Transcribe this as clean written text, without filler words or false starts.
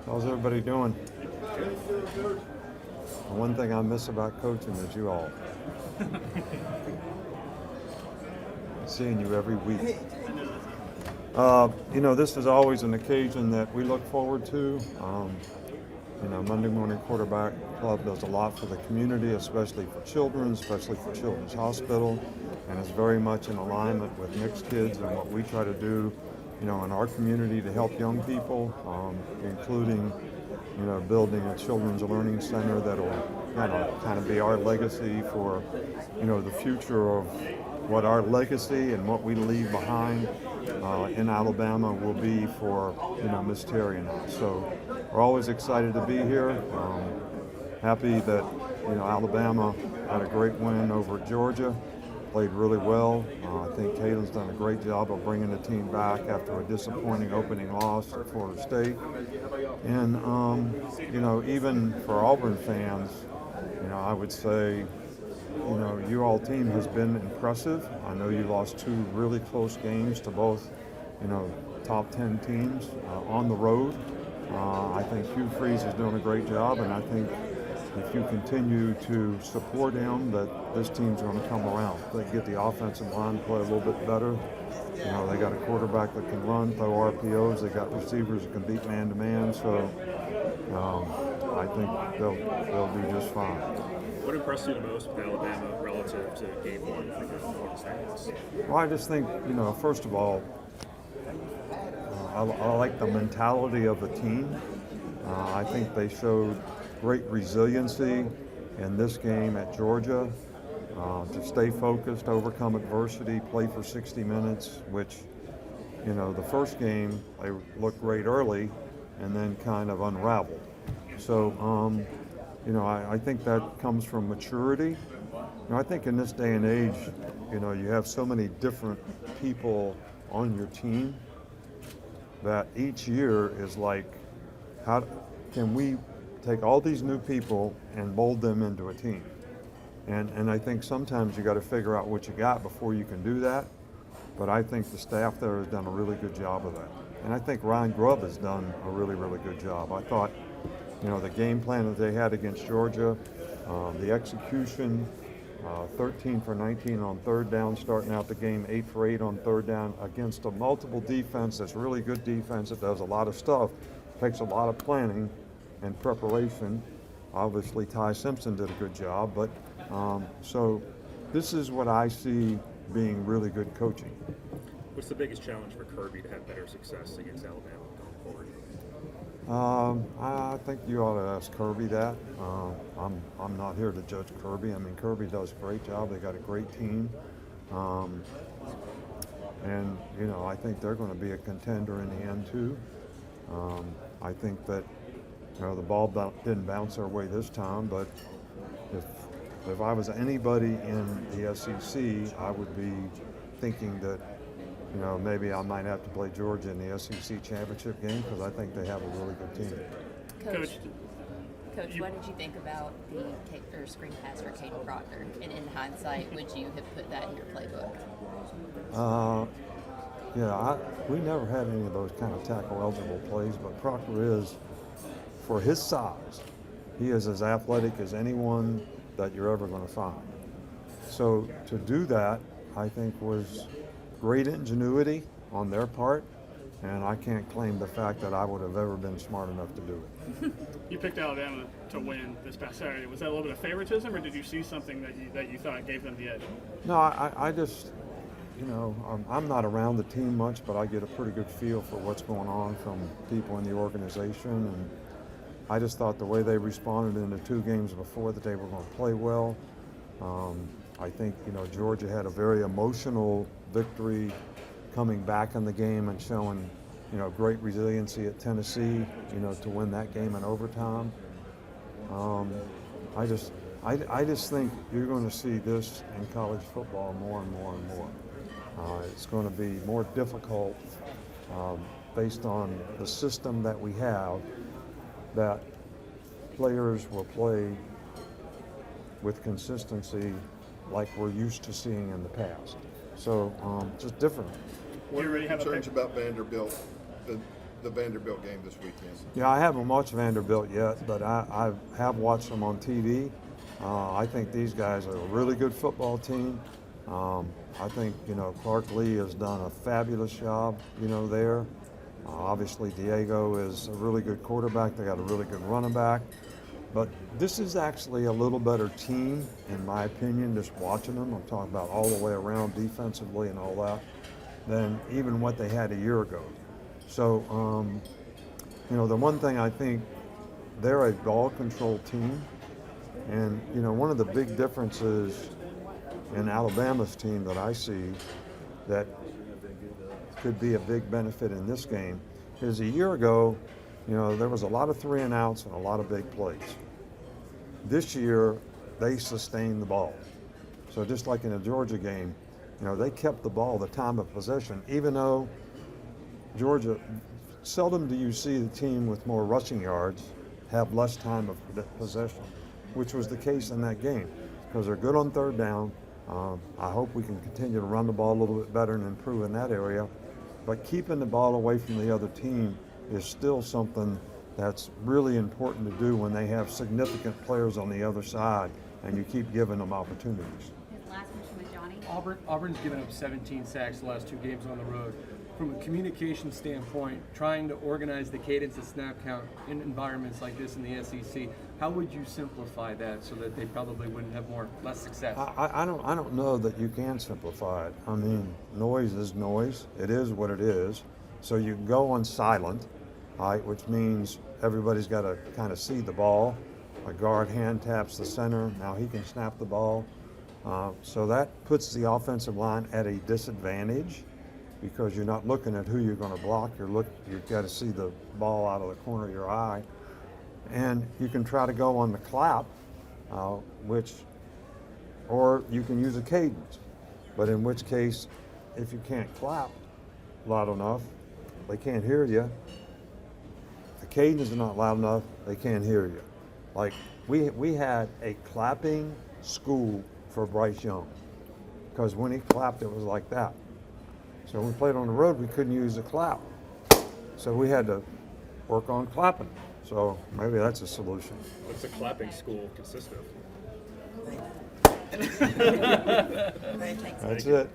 How's everybody doing? The one thing I miss about coaching is you all. Seeing you every week. This is always an occasion that we look forward to. Monday Morning Quarterback Club does a lot for the community, especially for children, especially for Children's Hospital, and is very much in alignment with mixed kids and what we try to do, in our community to help young people, including, building a children's learning center that'll kind of be our legacy for, the future of what our legacy and what we leave behind in Alabama will be for, Miss Terry and I. So we're always excited to be here. Happy that, Alabama had a great win over Georgia. Played really well. I think Cadence done a great job of bringing the team back after a disappointing opening loss at Florida State. And, even for Auburn fans, I would say, your all team has been impressive. I know you lost two really close games to both, top 10 teams on the road. I think Hugh Freeze is doing a great job, and I think if you continue to support him, that this team's going to come around. They get the offensive line to play a little bit better. They got a quarterback that can run, throw RPOs. They got receivers that can beat man-to-man. So I think they'll do just fine. What impressed you the most with Alabama relative to game one for the Florida State? Well, I just think, first of all, I like the mentality of the team. I think they showed great resiliency in this game at Georgia to stay focused, overcome adversity, play for 60 minutes, which, the first game they looked great early and then kind of unraveled. So, I think that comes from maturity. I think in this day and age, you have so many different people on your team that each year is like, how can we take all these new people and mold them into a team? And I think sometimes you got to figure out what you got before you can do that. But I think the staff there has done a really good job of that. And I think Ryan Grubb has done a really, really good job. I thought, the game plan that they had against Georgia, the execution, 13 for 19 on third down, starting out the game 8 for 8 on third down against a multiple defense that's really good defense that does a lot of stuff, takes a lot of planning and preparation. Obviously, Ty Simpson did a good job, but so this is what I see being really good coaching. What's the biggest challenge for Kirby to have better success against Alabama going forward? I think you ought to ask Kirby that. I'm not here to judge Kirby. I mean, Kirby does a great job. They got a great team. And, I think they're going to be a contender in the end, too. I think that, the ball didn't bounce their way this time, but if I was anybody in the SEC, I would be thinking that, maybe I might have to play Georgia in the SEC championship game because I think they have a really good team. Coach, what did you think about the screen pass for Caden Proctor? And in hindsight, would you have put that in your playbook? We never had any of those kind of tackle-eligible plays, but Proctor is, for his size, he is as athletic as anyone that you're ever going to find. So to do that, I think was great ingenuity on their part, and I can't claim the fact that I would have ever been smart enough to do it. You picked Alabama to win this past Saturday. Was that a little bit of favoritism, or did you see something that you thought gave them the edge? No, I just, I'm not around the team much, but I get a pretty good feel for what's going on from people in the organization, and I just thought the way they responded in the two games before that they were going to play well. I think, Georgia had a very emotional victory coming back in the game and showing, great resiliency at Tennessee, to win that game in overtime. I just think you're going to see this in college football more and more and more. It's going to be more difficult based on the system that we have, that players will play with consistency like we're used to seeing in the past. So just different. What are your concerns about Vanderbilt the Vanderbilt game this weekend? Yeah, I haven't watched Vanderbilt yet, but I have watched them on TV. I think these guys are a really good football team. I think, Clark Lee has done a fabulous job, there. Obviously, Diego is a really good quarterback. They got a really good running back. But this is actually a little better team, in my opinion, just watching them. I'm talking about all the way around defensively and all that, than even what they had a year ago. So, the one thing I think, they're a ball control team. And, one of the big differences in Alabama's team that I see that could be a big benefit in this game is a year ago, there was a lot of 3 and outs and a lot of big plays. This year, they sustained the ball. So just like in the Georgia game, they kept the ball the time of possession, even though Georgia, seldom do you see the team with more rushing yards have less time of possession, which was the case in that game, because they're good on third down. I hope we can continue to run the ball a little bit better and improve in that area. But keeping the ball away from the other team is still something that's really important to do when they have significant players on the other side and you keep giving them opportunities. His last question with Johnny. Auburn's given up 17 sacks the last 2 games on the road. From a communication standpoint, trying to organize the cadence of snap count in environments like this in the SEC, how would you simplify that so that they probably wouldn't have less success? I don't know that you can simplify it. I mean, noise is noise. It is what it is. So you can go on silent, right, which means everybody's got to kind of see the ball. A guard hand taps the center. Now he can snap the ball. So that puts the offensive line at a disadvantage, because you're not looking at who you're going to block. You've got to see the ball out of the corner of your eye. And you can try to go on the clap, or you can use a cadence. But in which case, if you can't clap loud enough, they can't hear you. The cadence is not loud enough, they can't hear you. Like, we had a clapping school for Bryce Young, because when he clapped, it was like that. So when we played on the road, we couldn't use a clap. So we had to work on clapping. So maybe that's a solution. What's the clapping school consist of? That's it.